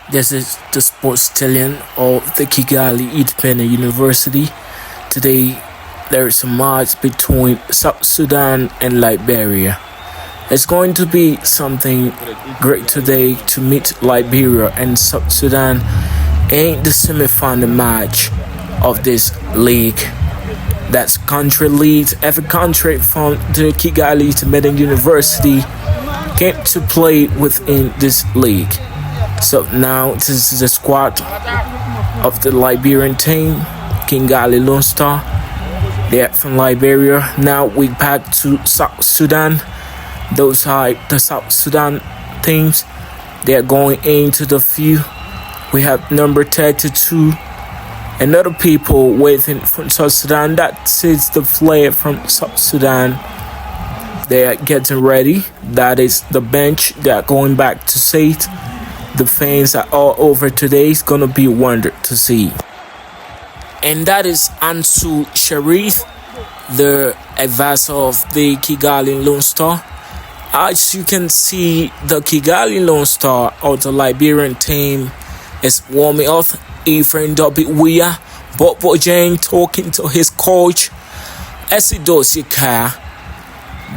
This is the sports stallion of the Kigali Independent University. Today, there is a match between South Sudan and Liberia. It's going to be something great today to meet Liberia and South Sudan in the semi-final match of this league. That's country leagues. Every country from the Kigali Independent University came to play within this league. So now this is the squad of the Liberian team, Kigali Lone Star. They're from Liberia. Now we back to South Sudan. Those are the South Sudan teams. They're going into the field. We have number 32 and other people waiting from South Sudan. That is the player from South Sudan. They are getting ready. That is the bench. They are going back to seat. The fans are all over today. It's gonna be a wonder to see. And that is Ansu Sharif, the advisor of the Kigali Lone Star. As you can see, the Kigali Lone Star or the Liberian team is warming up. Ephraim Wia, Bobo Jane talking to his coach. Esidosika.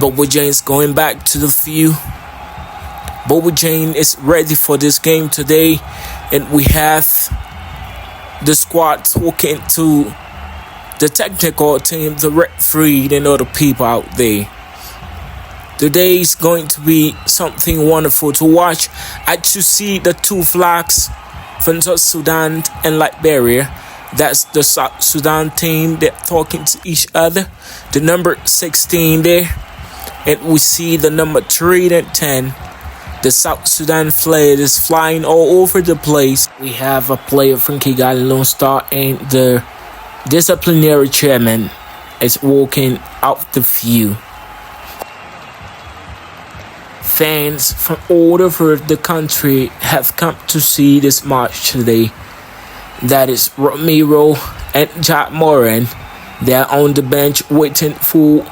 Bobo Jane's going back to the field. Bobo Jane is ready for this game today, and we have the squad talking to the technical team, the referee, and other people out there. Today is going to be something wonderful to watch. As you see the two flags from South Sudan and Liberia. That's the South Sudan team. They're talking to each other. The number 16 there, and we see the number 3 and 10. The South Sudan flag is flying all over the place. We have a player from Kigali Lone Star, and the disciplinary chairman is walking out the field. Fans from all over the country have come to see this match today. That is Ramiro and Jack Moran. They are on the bench waiting for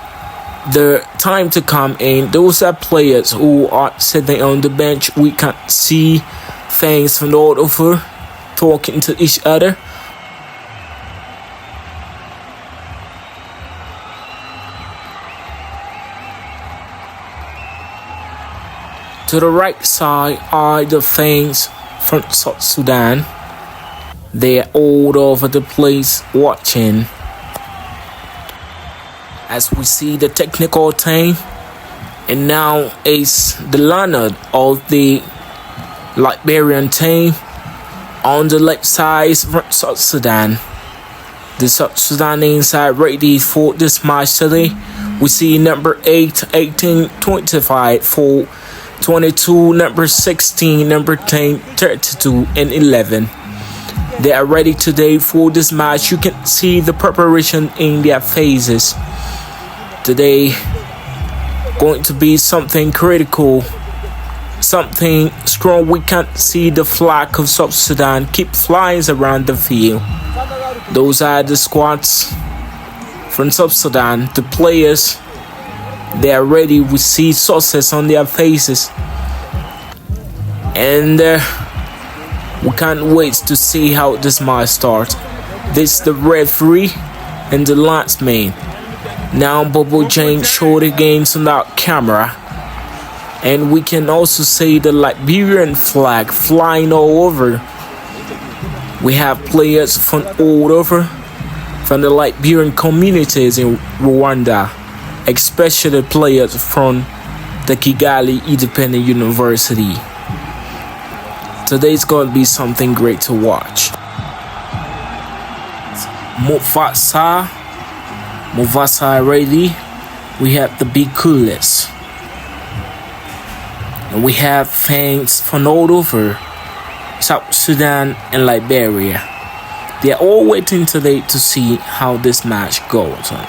the time to come in. Those are players who are sitting on the bench. We can see fans from all over talking to each other. To the right side are the fans from South Sudan. They are all over the place watching. As we see the technical team, and now is the Leonard of the Liberian team. On the left side is from South Sudan. The South Sudanese are ready for this match today. We see number 8, 18, 25, 4, 22, number 16, number 10, 32, and 11. They are ready today for this match. You can see the preparation in their faces. Today going to be something critical, something strong. We can't see the flag of South Sudan keep flying around the field. Those are the squads from South Sudan. The players, they are ready. We see success on their faces, and we can't wait to see how this match starts. This is the referee and the linesman. Now Bobo Jane showed the games on our camera, and we can also see the Liberian flag flying all over. We have players from all over, from the Liberian communities in Rwanda, especially players from the Kigali Independent University. Today's going to be something great to watch. Mufasa ready. We have the big coolest. And we have fans from all over South Sudan and Liberia. They are all waiting today to see how this match goes on.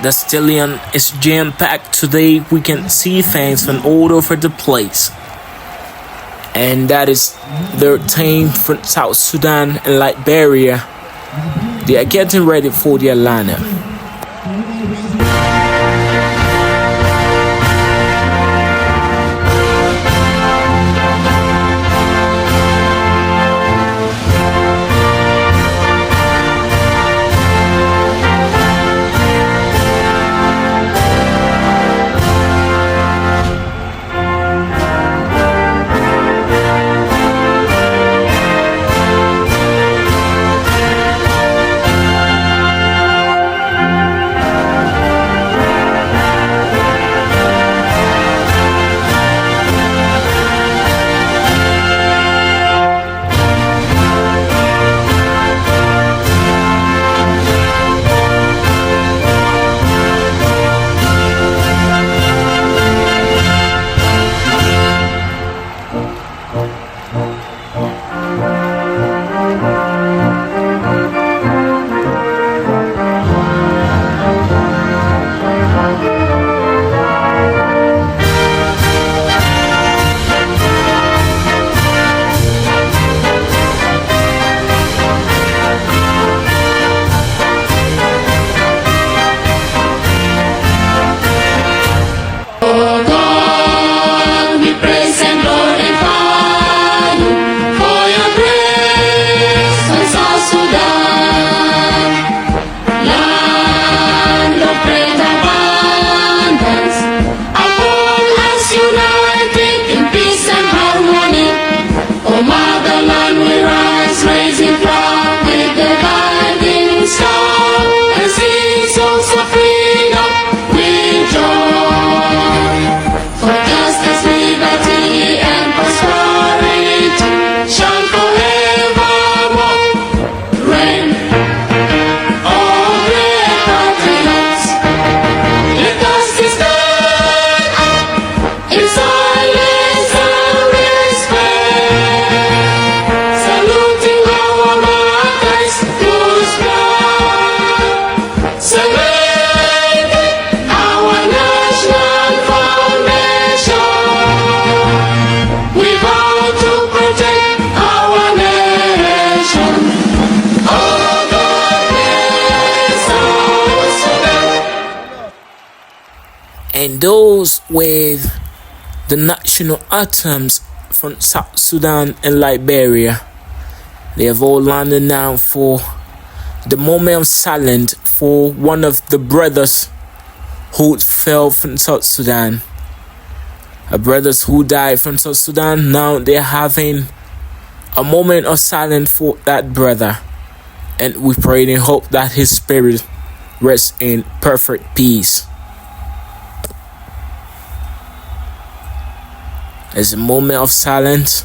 The stadium is jam-packed today. We can see fans from all over the place. And that is their team from South Sudan and Liberia. They are getting ready for their lineup. And those with the national anthems from South Sudan and Liberia, they have all landed now for the moment of silence for one of the brothers who fell from South Sudan. Brothers who died from South Sudan, now they're having a moment of silence for that brother. And we pray and hope that his spirit rests in perfect peace. It's a moment of silence,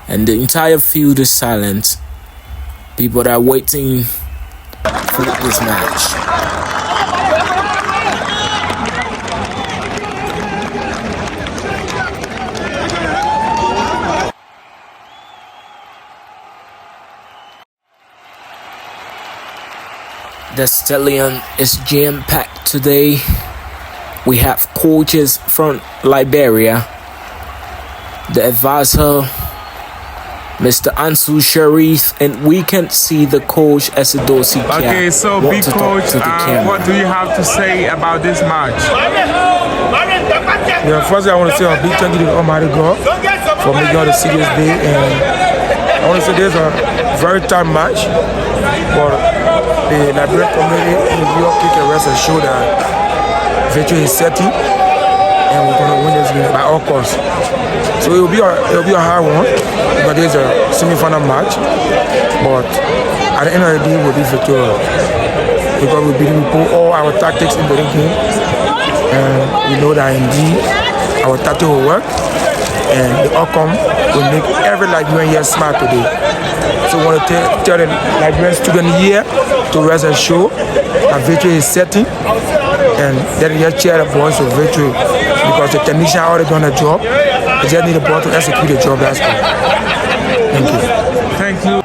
and the entire field is silent. People are waiting for this match. The stadium is jam-packed today. We have coaches from Liberia, the advisor, Mr. Ansu Sharif, and we can see the coach Esidosi. Okay, so big coach, what do you have to say about this match? Yeah, firstly, I want to say a big thank you to Almighty God for making all the serious day, and I want to say there's a very tight match, but the Liberian community in New York kick a rest and show that victory is setting, and we're gonna win this game by all costs. So it'll be a hard one, but there's a semi-final match. But at the end of the day, we'll be victorious because we put all our tactics into the game, and we know that indeed our tactics will work, and the outcome will make every Liberian here smart today. So I want to tell the Liberian student here to rest and show that victory is setting, and let them just cheer the boys for victory because the technician already done the job. They just need the ball to execute the job. That's all. Thank you. Thank you.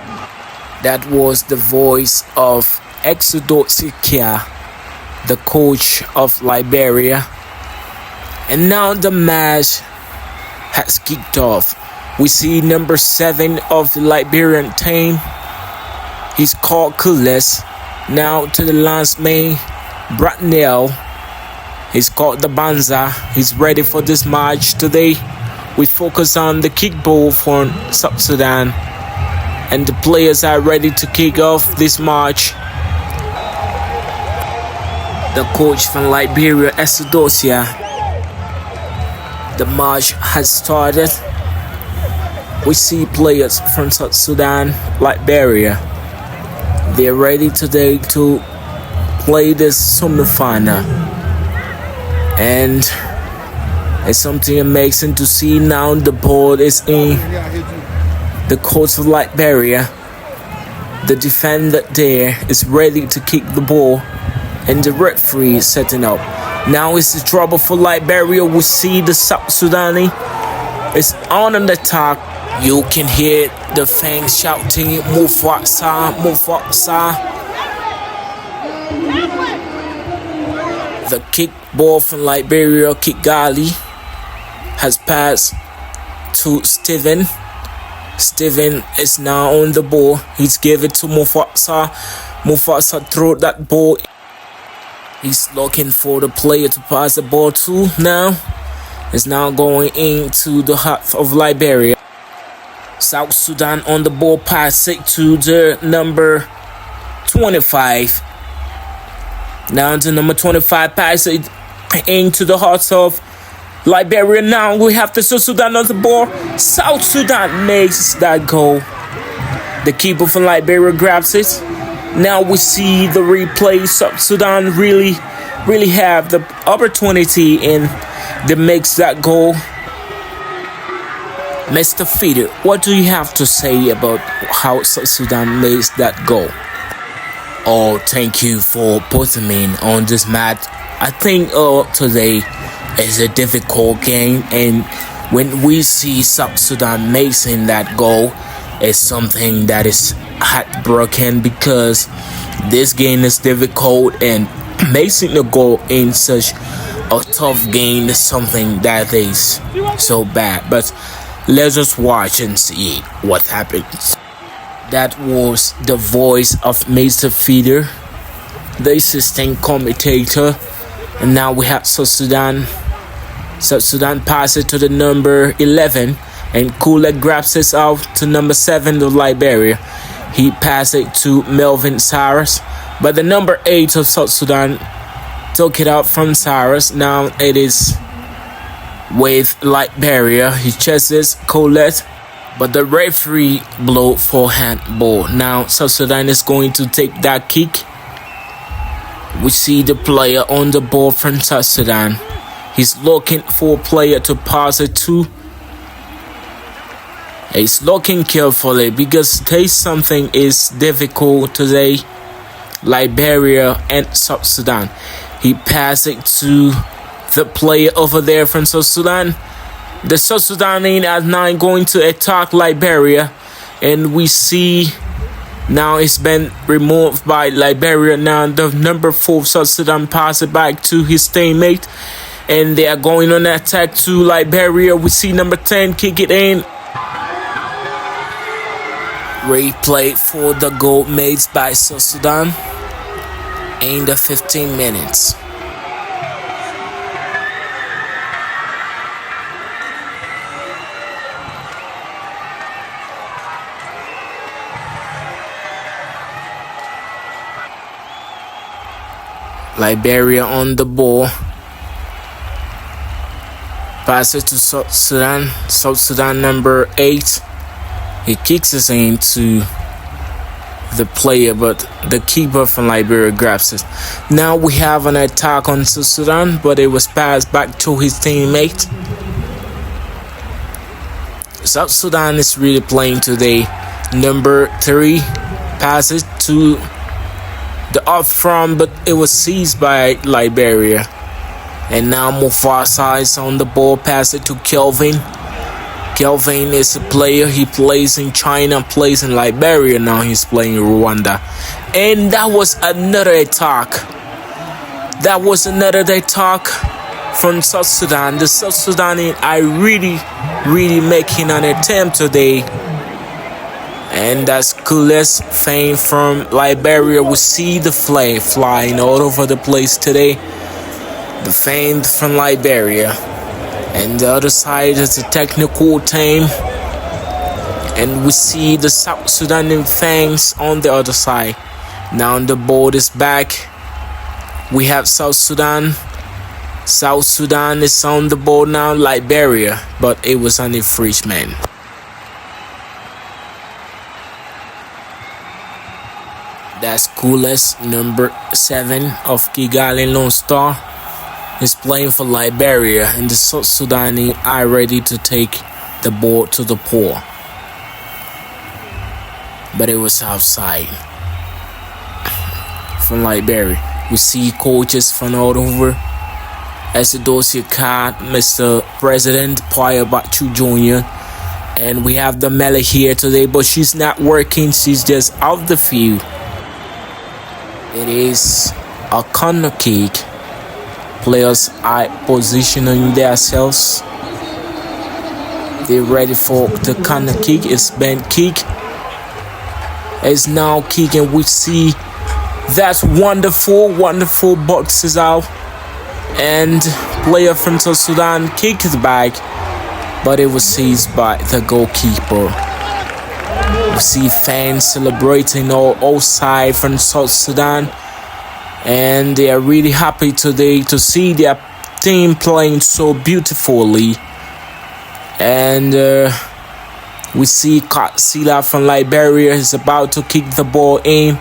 That was the voice of Esidosi, the coach of Liberia. And now the match has kicked off. We see number 7 of the Liberian team. He's called Kules. Now to the linesman, Bratnell. He's called the Banza. He's ready for this match today. We focus on the kickball from South Sudan, and the players are ready to kick off this match. The coach from Liberia, Esidosi. The match has started. We see players from South Sudan, Liberia. They're ready today to play this semi-final. And it's something amazing to see now. The ball is in the court of Liberia. The defender there is ready to kick the ball, and the referee is setting up. Now it's the trouble for Liberia. We see the South Sudani is on an attack. You can hear the fans shouting, Mufasa, Mufasa. The kick ball from Liberia, Kigali, has passed to Steven. Steven is now on the ball. He's given to Mufasa. Mufasa threw that ball. He's looking for the player to pass the ball to now. It's now going into the heart of Liberia. South Sudan on the ball, pass it to the number 25. Now to number 25, pass it into the heart of Liberia. Now we have the South Sudan on the ball. South Sudan makes that goal. The keeper from Liberia grabs it. Now we see the replay. South Sudan really have the opportunity, and they makes that goal. Mr. Feeder, what do you have to say about how South Sudan makes that goal? Oh, thank you for putting me on this match. I think today is a difficult game, and when we see South Sudan making that goal, it's something that is heartbroken because this game is difficult, and making a goal in such a tough game is something that is so bad. But let's just watch and see what happens. That was the voice of Mr. Feeder, the assistant commentator. And now we have South Sudan South Sudan pass it to the number 11, and Kula grabs it out to number 7 of Liberia. He passes it to Melvin Cyrus, but the number 8 of South Sudan took it out from Cyrus. Now it is with Liberia. He chases Colette, but the referee blow for handball. Now South Sudan is going to take that kick. We see the player on the ball from South Sudan. He's looking for a player to pass it to. He's looking carefully because there's something is difficult today. Liberia and South Sudan. He passed it to the player over there from South Sudan. The South Sudanese are now going to attack Liberia, and we see now it's been removed by Liberia. Now the number 4 South Sudan pass it back to his teammate, and they are going on attack to Liberia. We see number 10 kick it in. Replay for the goal made by South Sudan in the 15 minutes. Liberia on the ball. Pass it to South Sudan. South Sudan number 8. He kicks it into the player, but the keeper from Liberia grabs it. Now we have an attack on South Sudan, but it was passed back to his teammate. South Sudan is really playing today. Number 3 passes to the up front, but it was seized by Liberia. And now Mufasa is on the ball, pass it to Kelvin. Kelvin is a player. He plays in China, plays in Liberia. Now he's playing in Rwanda. And that was another attack. That was another attack from South Sudan. The South Sudanese are really making an attempt today. And that's coolest thing from Liberia. We see the flag flying all over the place today. The fame from Liberia. And the other side is the technical team. And we see the South Sudan fans on the other side. Now the board is back. We have South Sudan. South Sudan is on the board now, Liberia. But it was an infringement. That's coolest number 7 of Kigali Lone Star is playing for Liberia, and the South Sudanese are ready to take the ball to the pole. But it was outside from Liberia. We see coaches from all over. Esidosia Khan, Mr. President, Paya Bachu Jr. And we have the Mele here today, but she's not working. She's just out the field. It is a corner kick. Players are positioning themselves. They're ready for the corner kick. It's been kick. It's now kicking. We see that wonderful boxes out. And player from South Sudan kicked it back. But it was seized by the goalkeeper. We see fans celebrating all sides from South Sudan, and they are really happy today to see their team playing so beautifully. And we see Katsila from Liberia is about to kick the ball in.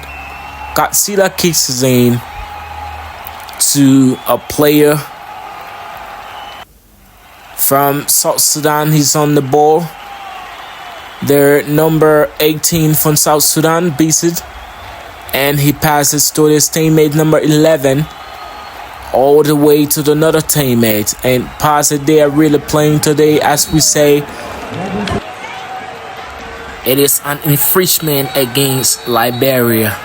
Katsila kicks it in to a player from South Sudan. He's on the ball. Their number 18 from South Sudan beats it, and he passes to his teammate number 11 all the way to another teammate and pass it. They are really playing today, as we say. It is an infringement against Liberia.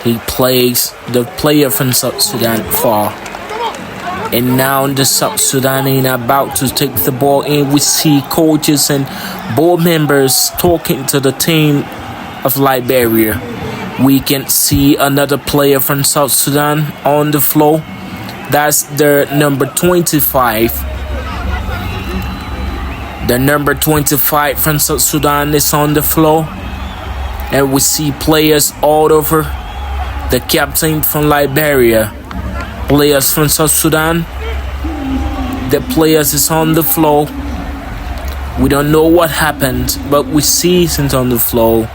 He plays the player from South Sudan far. And now the South Sudanese are about to take the ball in. We see coaches and board members talking to the team of Liberia. We can see another player from South Sudan on the floor. That's their number 25. The number 25 from South Sudan is on the floor. And we see players all over. The captain from Liberia. Players from South Sudan. The players is on the floor. We don't know what happened, but we see it on the floor.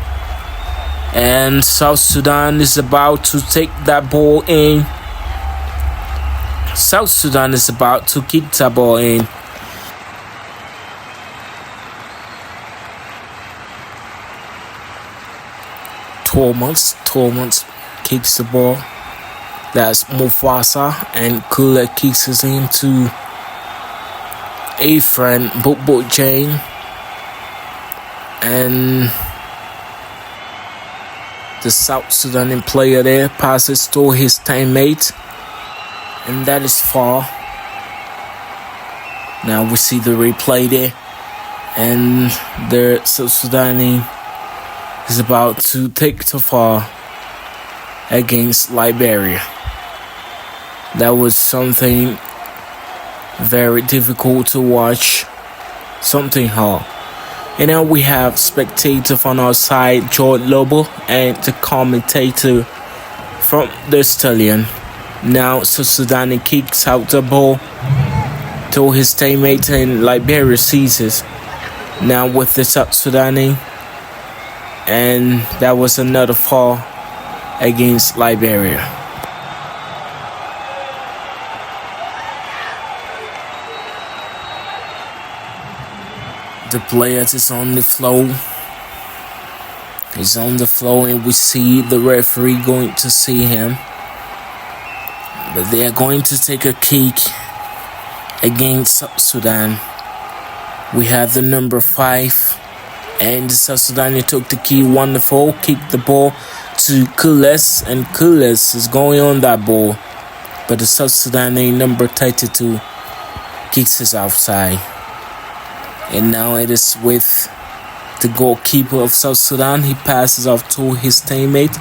And South Sudan is about to take that ball in. South Sudan is about to kick that ball in. Thomas kicks the ball. That's Mufasa, and Kula kicks it into a friend, Bobo Jane, and the South Sudan player there passes to his teammate, and that is far. Now we see the replay there, and the South Sudan is about to take the far against Liberia. That was something very difficult to watch, something hard. And now we have spectator on our side, George Lobo, and the commentator from the Stallion. Now South Sudan kicks out the ball to his teammate, and Liberia seizes. Now with the South Sudan, and that was another fall against Liberia. The players is on the floor. He's on the floor, and we see the referee going to see him. But they are going to take a kick against South Sudan. We have the number 5, and the South Sudan took the key, wonderful, kicked the ball to Kules, and Kules is going on that ball. But the South Sudan number 32 kicks us outside. And now it is with the goalkeeper of South Sudan. He passes off to his teammate,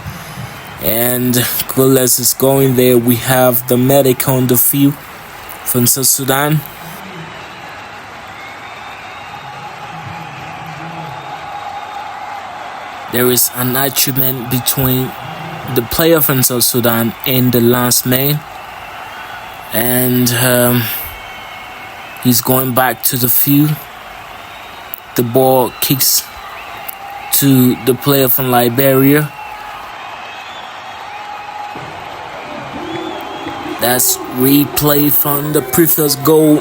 and Kules is going there. We have the medic on the field from South Sudan. There is an argument between the player from South Sudan and the last man, and he's going back to the field. The ball kicks to the player from Liberia. That's replay from the previous goal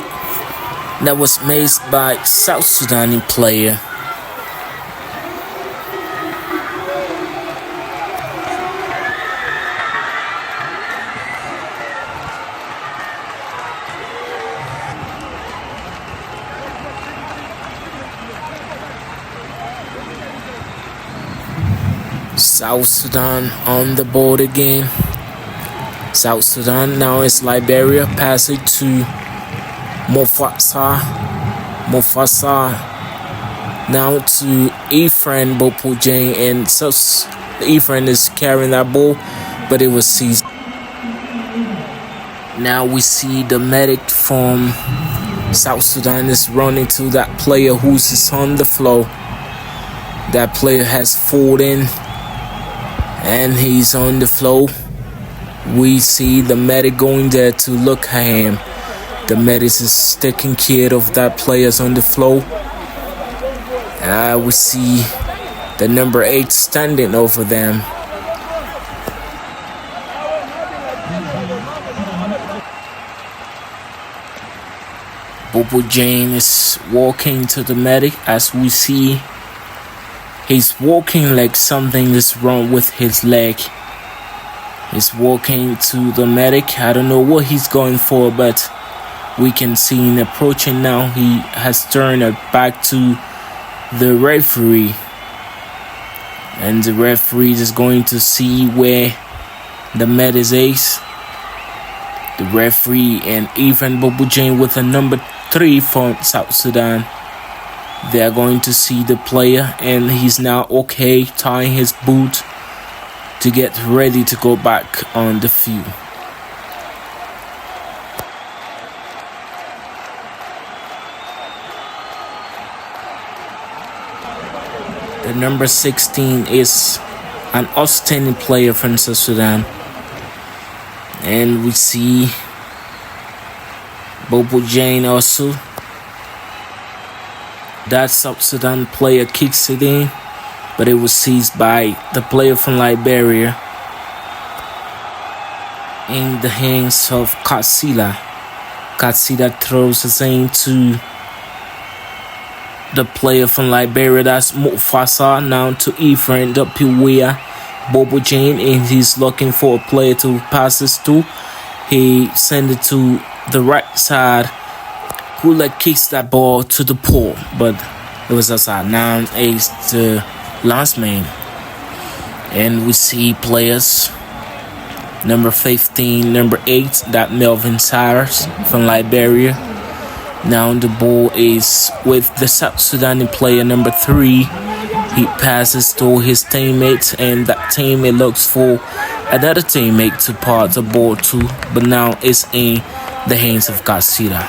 that was made by South Sudan player. South Sudan on the board again. South Sudan now is Liberia. Pass it to Mufasa. Now to Efren Bopojane, and Efren is carrying that ball, but it was seized. Now we see the medic from South Sudan is running to that player who's on the floor. That player has fallen, and he's on the floor. We see the medic going there to look at him. The medic is taking care of that players on the floor. We see the number 8 standing over them. Bobo Jane is walking to the medic. As we see, he's walking like something is wrong with his leg. He's walking to the medic. I don't know what he's going for, but we can see him approaching now. He has turned it back to the referee, and the referee is going to see where the medic is. The referee and even Bobo Jane with a number 3 from South Sudan. They are going to see the player, and he's now okay, tying his boot to get ready to go back on the field. The number 16 is an outstanding player from South Sudan. And we see Bobo Jane also. That South Sudan player kicks it in, but it was seized by the player from Liberia in the hands of Katsila. Katsila throws it into the player from Liberia, that's Mufasa, now to Ephraim Piwea. Bobo Jane, and he's looking for a player to pass this to. He sent it to the right side. Kula kicks that ball to the pole, but it was outside. Now it's the last man. And we see players. Number 15, number 8, that Melvin Cyrus from Liberia. Now the ball is with the South Sudan player, number 3. He passes to his teammate, and that teammate looks for another teammate to pass the ball to, but now it's in the hands of Katsila.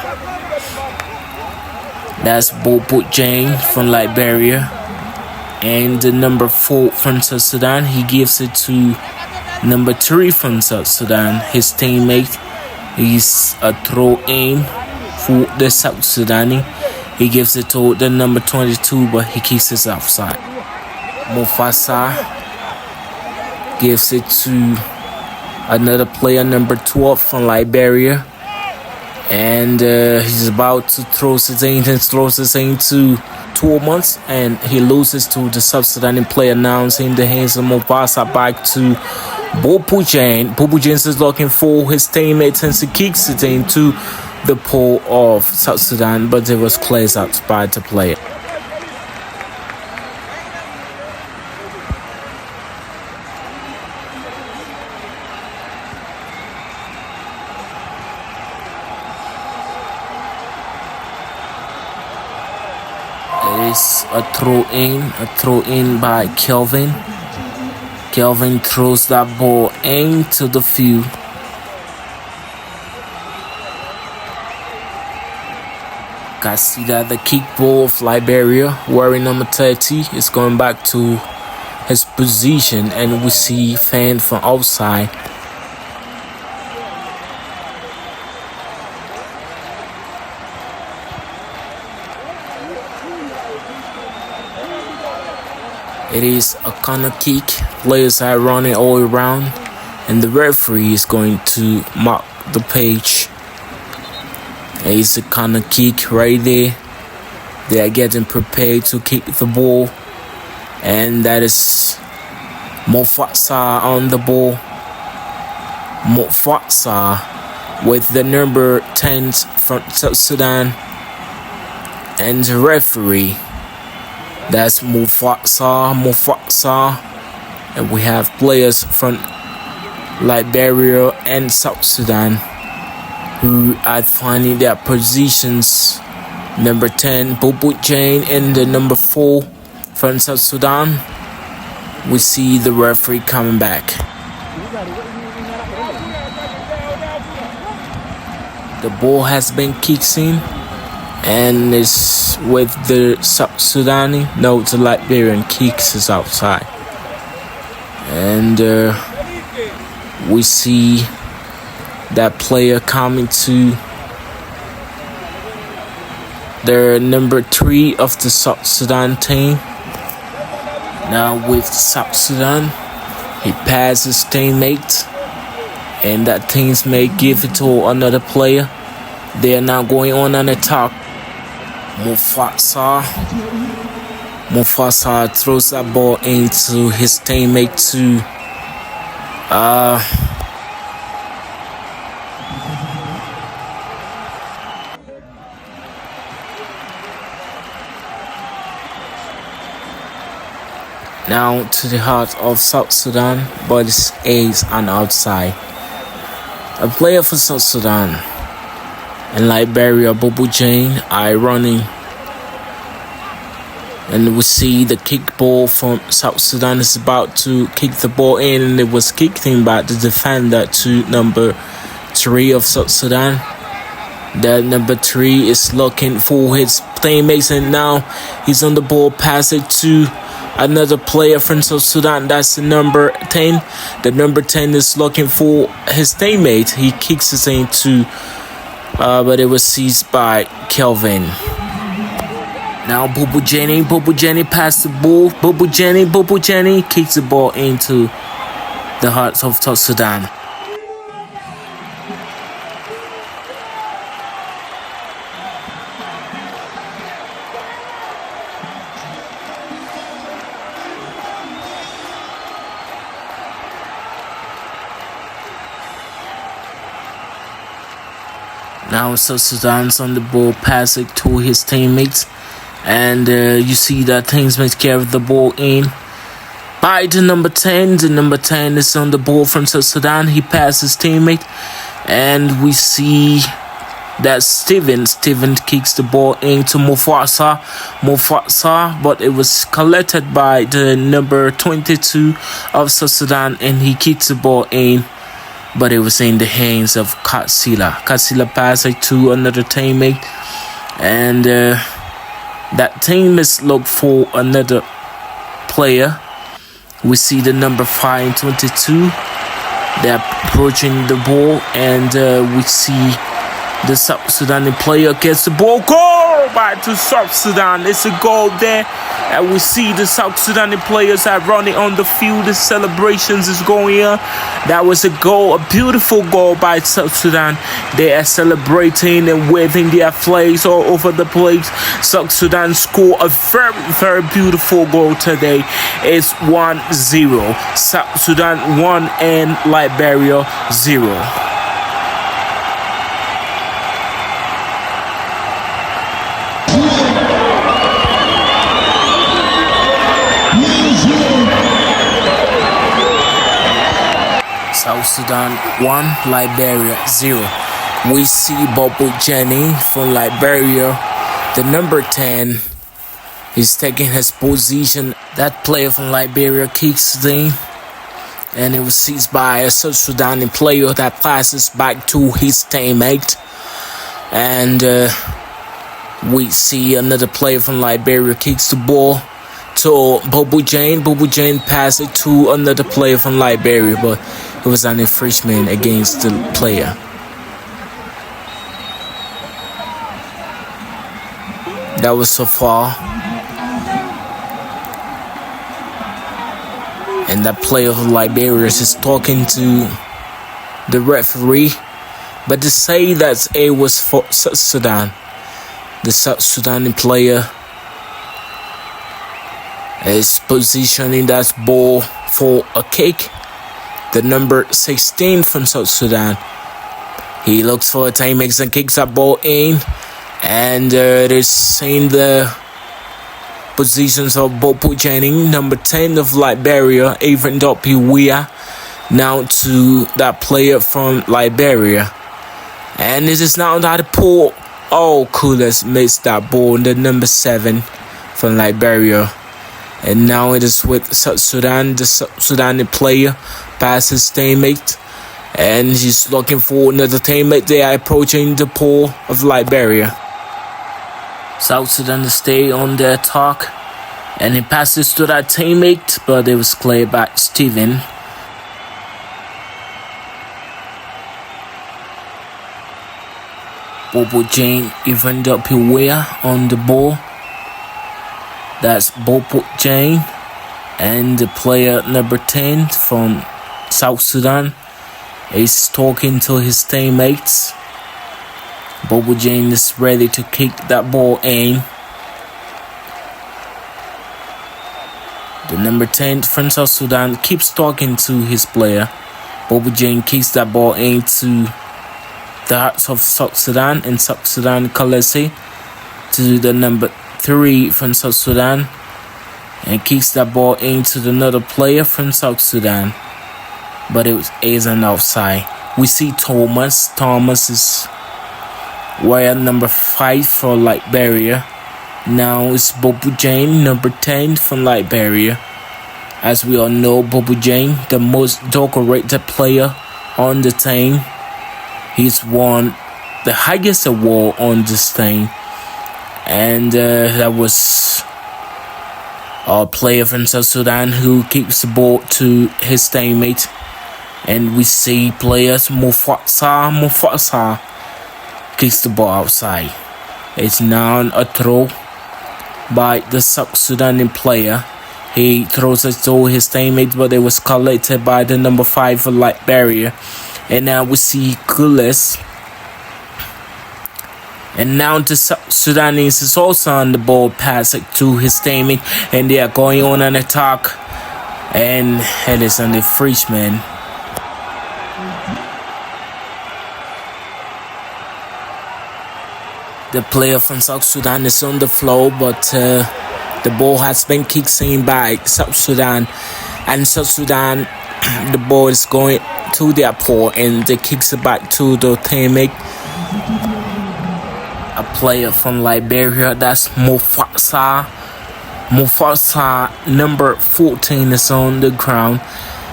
That's Bobo Jane from Liberia. And the number 4 from South Sudan, he gives it to number 3 from South Sudan, his teammate. He's a throw aim for the South Sudani. He gives it to the number 22, but he kicks it outside. Mufasa gives it to another player, number 12 from Liberia. And he's about to throw his into 2 months, and he loses to the South Sudan player. Now it's in the hands of Mufasa, back to Bobo Jane. Bobo Jane is looking for his teammates, and he kicks it into the pole of South Sudan, but it was cleared out by the player. It is a throw in by Kelvin. Kelvin throws that ball into the field. Katsila, the kick ball of Liberia, wearing number 30, is going back to his position, and we see fan from outside. It is a corner kick. Players are running all around, and the referee is going to mark the page. It's a corner kick right there. They are getting prepared to kick the ball, and that is Mufasa on the ball. Mufasa with the number 10 from South Sudan, and the referee, that's Mufasa, and we have players from Liberia and South Sudan who are finding their positions. Number 10, Bobo Jane, and the number 4 from South Sudan. We see the referee coming back. The ball has been kicked in, and it's with the South Sudani. No, the Liberian kicks is outside. And we see that player coming to the number 3 of the South Sudan team. Now with South Sudan, he passes his teammate, and that teammate give it to another player. They are now going on an attack. Mufasa throws that ball into his teammate too. Now to the heart of South Sudan, but it's an outside. A player for South Sudan and Liberia, Bobo Jane, are running. And we see the kick ball from South Sudan is about to kick the ball in, and it was kicked in by the defender to number 3 of South Sudan. That number 3 is looking for his teammates, and now he's on the ball, pass it to another player from South Sudan. That's the number 10. The number 10 is looking for his teammate. He kicks his into, but it was seized by Kelvin. Now Bobo Jenny passed the ball. Bobo Jenny kicks the ball into the heart of South Sudan. Now South Sudan's on the ball, pass it to his teammates. And you see that teammates carry the ball in by the number 10. The number 10 is on the ball from South Sudan. He passes teammate. And we see that Steven kicks the ball into Mufasa, but it was collected by the number 22 of South Sudan. And he kicks the ball in, but it was in the hands of Katsila. Katsila passed it to another teammate. And that team is look for another player. We see the number 5 and 22. They're approaching the ball, and we see the South Sudan player gets the ball. Goal by to South Sudan. It's a goal there. And we see the South Sudan players are running on the field. The celebrations is going on. That was a goal, a beautiful goal by South Sudan. They are celebrating and waving their flags all over the place. South Sudan scored a very, very beautiful goal today. It's 1-0. South Sudan 1 and Liberia 0. South Sudan 1, Liberia 0. We see Bobo Jenny from Liberia, the number 10. He's taking his position. That player from Liberia kicks in, and it was seized by a South Sudan player that passes back to his teammate. And we see another player from Liberia kicks the ball to Bobo Jane. Bobo Jane passed it to another player from Liberia, but it was an infringement against the player. That was so far. And that player of Liberia is talking to the referee. But to say that it was for South Sudan, the South Sudan player is positioning that ball for a kick. The number 16 from South Sudan, he looks for a teammate and kicks that ball in. And it is in the positions of Bobo Jenny, number 10 of Liberia, even Dopiwea, now to that player from Liberia. And it is now that Paul Kulas missed that ball, the number 7 from Liberia. And now it is with South Sudan. The South Sudan player passes teammate, and he's looking for another teammate. They are approaching the pole of Liberia. South Sudan stay on the attack, and he passes to that teammate, but it was cleared by Steven. Bobo Jane evened up Hiwea on the ball. That's Bobo Jane, and the player number 10 from South Sudan is talking to his teammates. Bobo Jane is ready to kick that ball in. The number 10 from South Sudan keeps talking to his player. Bobo Jane kicks that ball into the hearts of South Sudan, and South Sudan Kalesi to the number 3 from South Sudan, and kicks that ball into another player from South Sudan, but it is an offside. We see Thomas is wearing number 5 for Liberia. Now it's Bobo Jane, number 10 from Liberia. As we all know, Bobo Jane, the most decorated player on the team. He's won the highest award on this team. And that was player from South Sudan who kicks the ball to his teammate. And we see players Mufasa kicks the ball outside. It's now a throw by the South Sudan player. He throws it to his teammate, but it was collected by the number 5 for Liberia. And now we see Kules. And now the South Sudanese is also on the ball, pass it to his teammate, and they are going on an attack. And it is on the freshman. The player from South Sudan is on the floor, but the ball has been kicked in by South Sudan. And South Sudan, the ball is going to their ball, and they kicks it back to the teammate. A player from Liberia, that's Mufasa. Mufasa, number 14, is on the ground.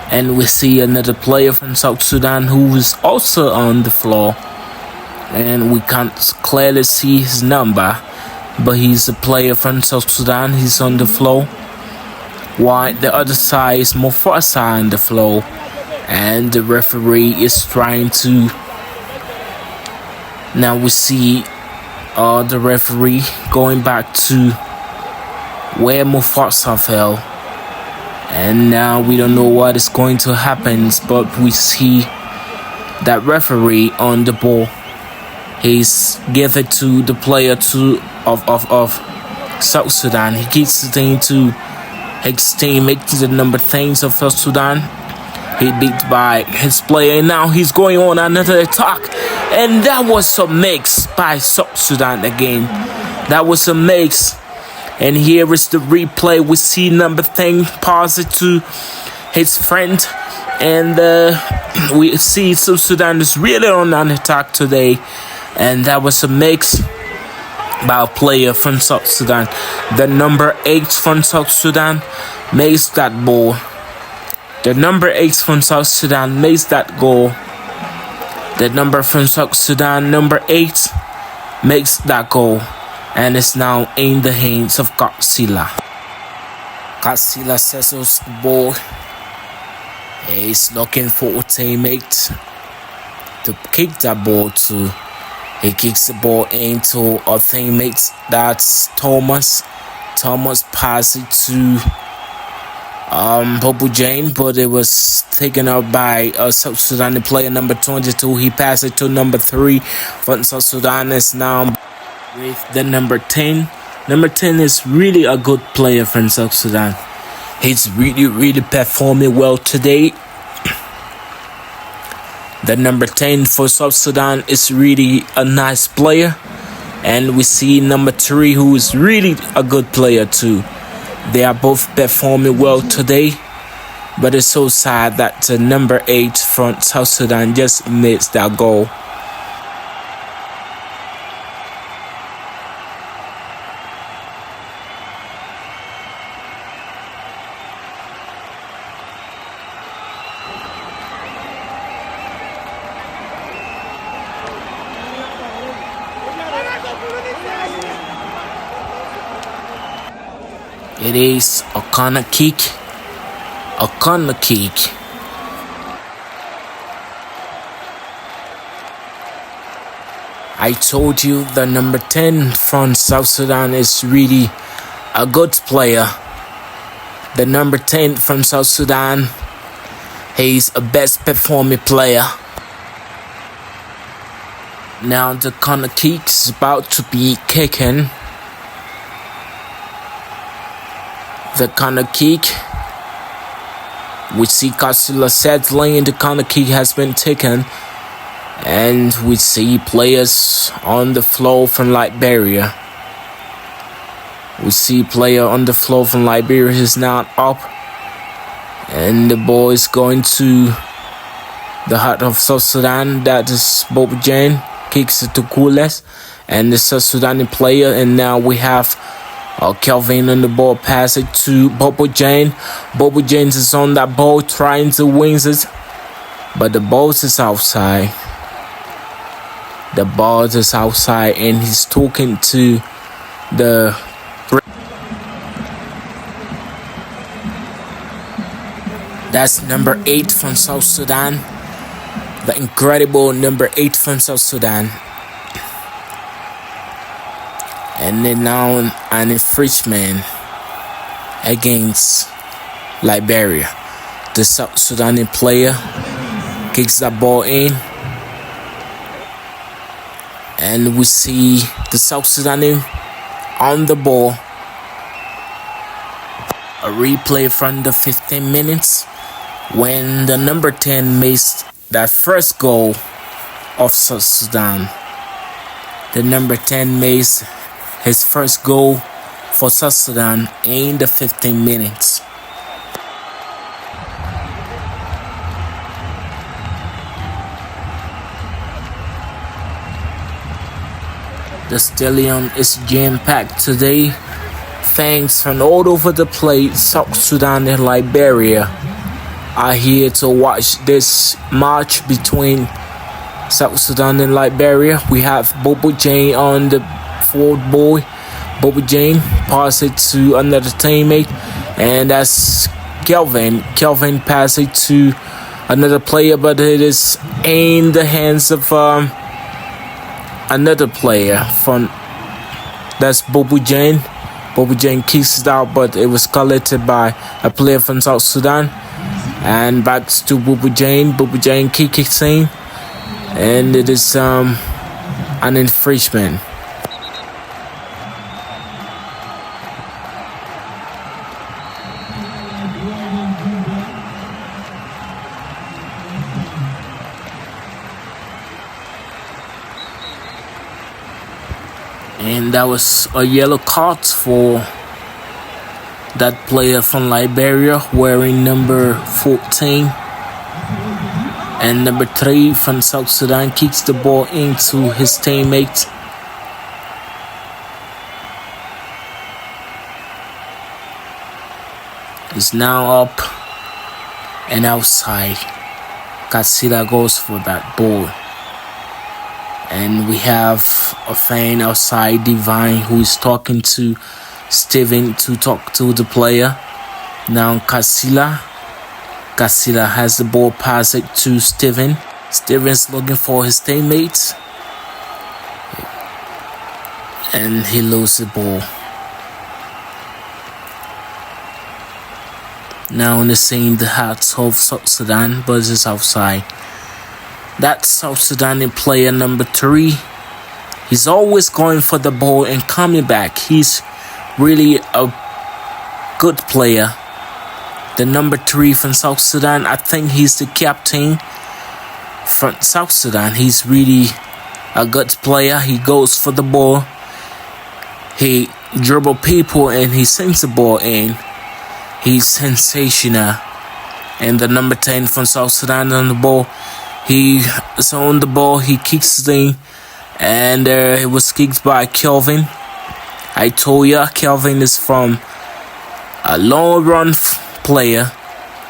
And we see another player from South Sudan who is also on the floor. And we can't clearly see his number, but he's a player from South Sudan. He's on the floor, while the other side is Mufasa on the floor, and the referee is trying to. Now we see the referee going back to where Mufasa fell, and now we don't know what is going to happen, but we see that referee on the ball. He's given to the player of South Sudan. He gives the thing to his teammate, the number things of South Sudan. He beat by his player, and now he's going on another attack. And that was a mix by South Sudan again. That was a mix. And here is the replay. We see number thing pass it to his friend. And we see South Sudan is really on an attack today. And that was a mix by a player from South Sudan. The number 8 from South Sudan makes that ball. The number 8 from South Sudan makes that goal. The number from South Sudan, number 8, makes that goal. And it's now in the hands of Katsila. Katsila settles the ball. He's looking for a teammate to kick that ball to. He kicks the ball into a teammate. That's Thomas. Thomas passes it to Bobo Jane, but it was taken out by South Sudan player number 22. He passed it to number 3 from South Sudan. Is now with the number 10. Number 10 is really a good player from South Sudan. He's really performing well today. The number 10 for South Sudan is really a nice player. And we see number 3 who is really a good player too. They are both performing well today. But it's so sad that number 8 from South Sudan just missed that goal. It is a corner kick. A corner kick. I told you the number 10 from South Sudan is really a good player. The number 10 from South Sudan, he's a best performing player. Now the corner kick is about to be kicked. The corner kick. We see Katsila settling. The corner kick has been taken. And we see players on the floor from Liberia. We see player on the floor from Liberia is now up. And the ball is going to the heart of South Sudan. That is Bob Jane. Kicks it to Kules. And the South Sudan player. And now we have Kelvin on the ball, pass it to Bobo Jane. Bobo Jane is on that ball trying to win it, but the ball is outside. The ball is outside, and he's talking to the That's number 8 from South Sudan. The incredible number 8 from South Sudan. And then now an infringement against Liberia. The South Sudan player kicks that ball in. And we see the South Sudan on the ball. A replay from the 15 minutes when the number 10 missed that first goal of South Sudan. The number 10 missed his first goal for South Sudan in the 15 minutes. The stadium is jam-packed today. Fans from all over the place, South Sudan and Liberia, are here to watch this match between South Sudan and Liberia. We have Bobo Jane on the forward ball. Bobo Jane pass it to another teammate, and that's Kelvin. Kelvin pass it to another player, but it is in the hands of another player from that's Bobo Jane. Bobo Jane kicks it out, but it was collected by a player from South Sudan. And back to Bobo Jane. Bobo Jane kicks in, and it is an infringement. And that was a yellow card for that player from Liberia wearing number 14. And number 3 from South Sudan kicks the ball into his teammate. Is now up and outside. Kasila goes for that ball. And we have a fan outside, Divine, who is talking to Steven to talk to the player. Now Kasila has the ball, pass it to Steven. Steven's looking for his teammates. And he loses the ball. Now they're seeing the hats of South Sudan, but it's outside. That South Sudan player number 3, he's always going for the ball and coming back. He's really a good player. The number 3 from South Sudan, I think he's the captain from South Sudan. He's really a good player. He goes for the ball. He dribbles people and he sends the ball in. He's sensational. And the number 10 from South Sudan on the ball. He is on the ball, he kicks it in, and it was kicked by Kelvin. I told ya, Kelvin is from a long run player.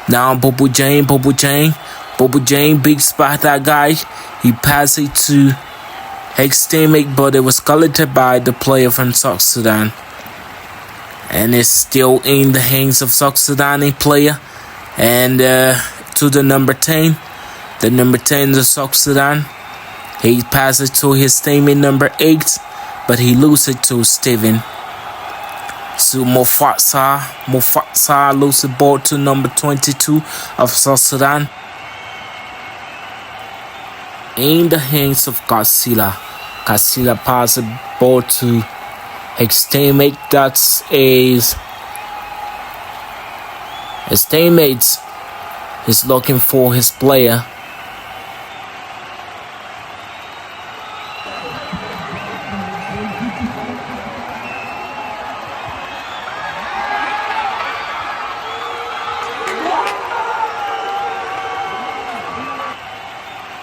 Now Bobo Jane beats by that guy. He passed it to his teammate, but it was collected by the player from South Sudan. And it's still in the hands of South Sudan player. And to the number 10. The number 10 is South Sudan. He passes it to his teammate number 8, but he loses it to Steven. To Mufasa loses the ball to number 22 of South Sudan. In the hands of Kasila. Kasila passes the ball to his teammate. That's his teammate is looking for his player.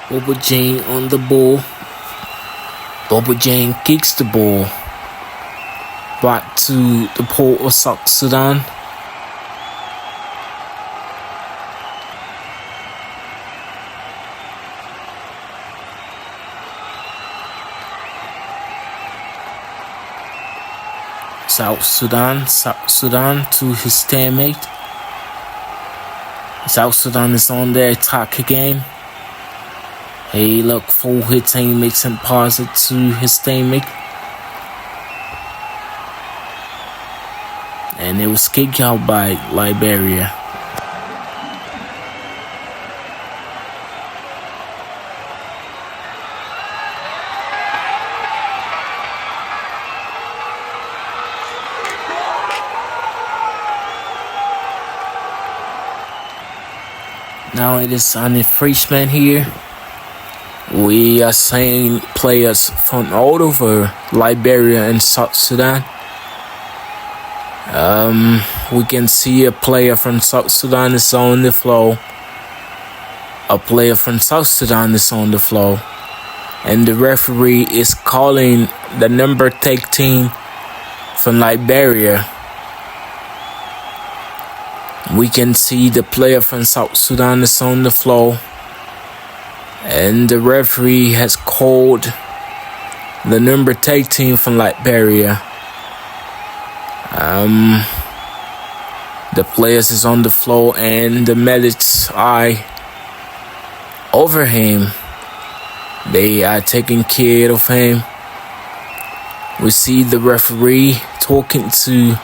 Bobo Jane on the ball. Bobo Jane kicks the ball back to the port of South Sudan. South Sudan to his teammate. South Sudan is on the attack again. Hey, look, full hit teammates and pass it to his teammate. And it was kicked out by Liberia. Now it is on the freshman here. We are seeing players from all over Liberia and South Sudan. We can see a player from South Sudan is on the floor. A player from South Sudan is on the floor. And the referee is calling the number 13 from Liberia. We can see the player from South Sudan is on the floor. And the referee has called the number 13 from Liberia. The players is on the floor and the medics are over him. They are taking care of him. We see the referee talking to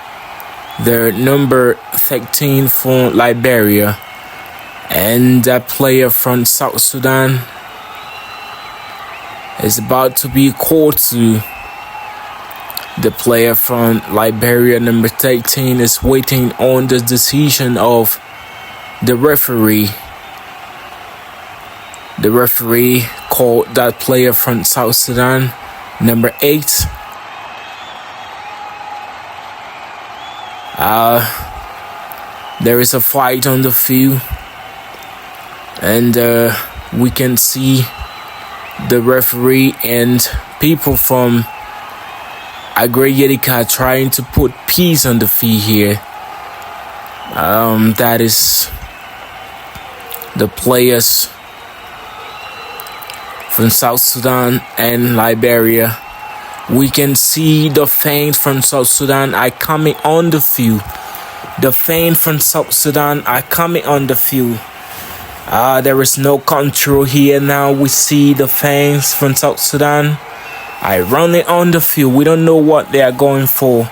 the number 13 from Liberia. And that player from South Sudan is about to be called to. The player from Liberia, number 13, is waiting on the decision of the referee. The referee called that player from South Sudan, number 8. There is a fight on the field. And we can see the referee and people from Agreyetica trying to put peace on the field here. That is the players from South Sudan and Liberia. We can see the fans from South Sudan are coming on the field. The fans from South Sudan are coming on the field. There is no control here now. We see the fans from South Sudan are running on the field. We don't know what they are going for,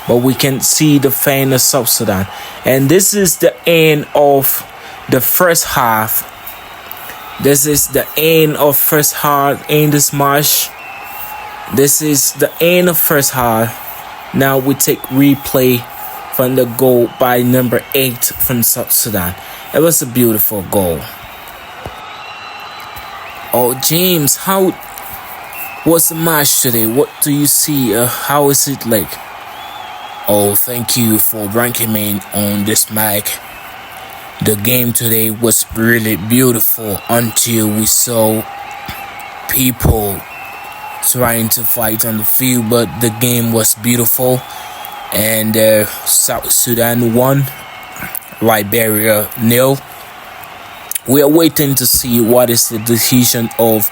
but we can see the fans of South Sudan. And this is the end of the first half. This is the end of first half in this match. This is the end of first half. Now we take replay from the goal by number 8 from South Sudan. It was a beautiful goal. Oh, James, how was the match today? What do you see? How is it like? Oh, thank you for ranking me on this mic. The game today was really beautiful until we saw people trying to fight on the field, but the game was beautiful. And South Sudan won, Liberia 0. We are waiting to see what is the decision of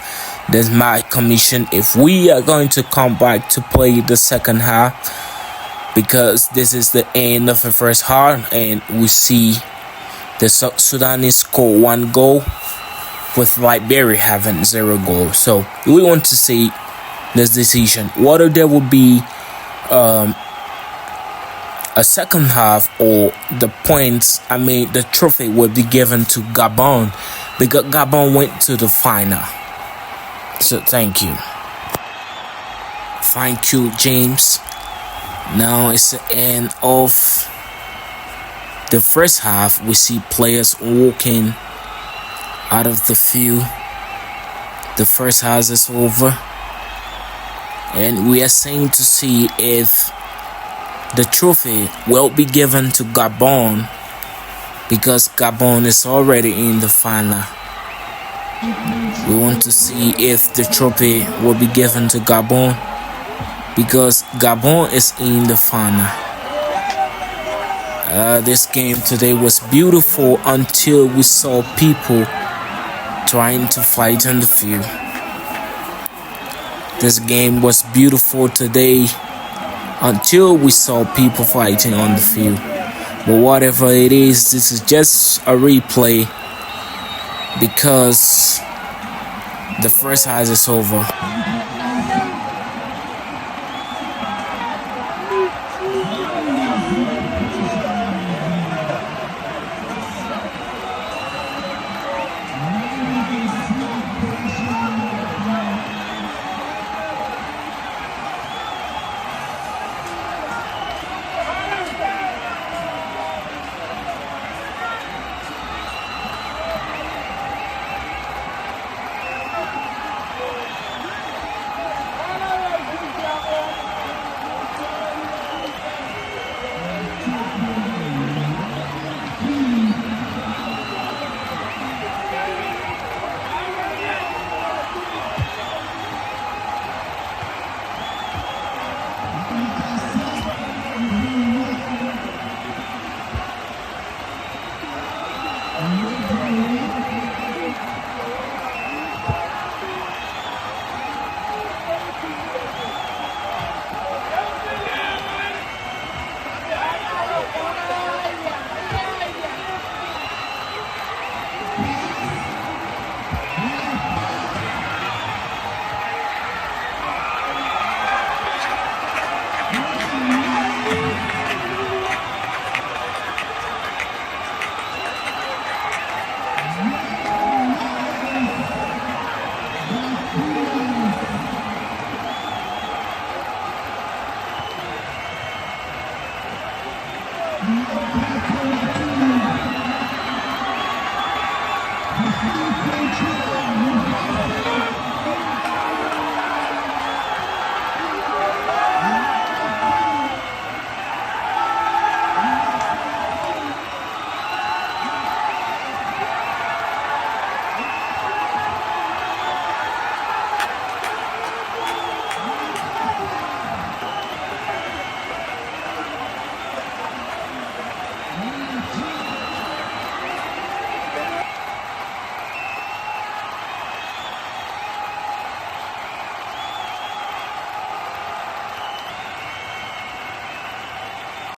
the match commission if we are going to come back to play the second half, because this is the end of the first half and we see the South Sudanese score 1 goal with Liberia having 0 goals. So we want to see this decision, whether there will be a second half or the trophy will be given to Gabon, because Gabon went to the final. So thank you. Thank you, James. Now it's the end of the first half. We see players walking out of the field. The first half is over. And we are saying to see if the trophy will be given to Gabon, because Gabon is already in the final. We want to see if the trophy will be given to Gabon, because Gabon is in the final. This game today was beautiful until we saw people trying to fight on the field. This game was beautiful today until we saw people fighting on the field. But whatever it is, this is just a replay because the first half is over.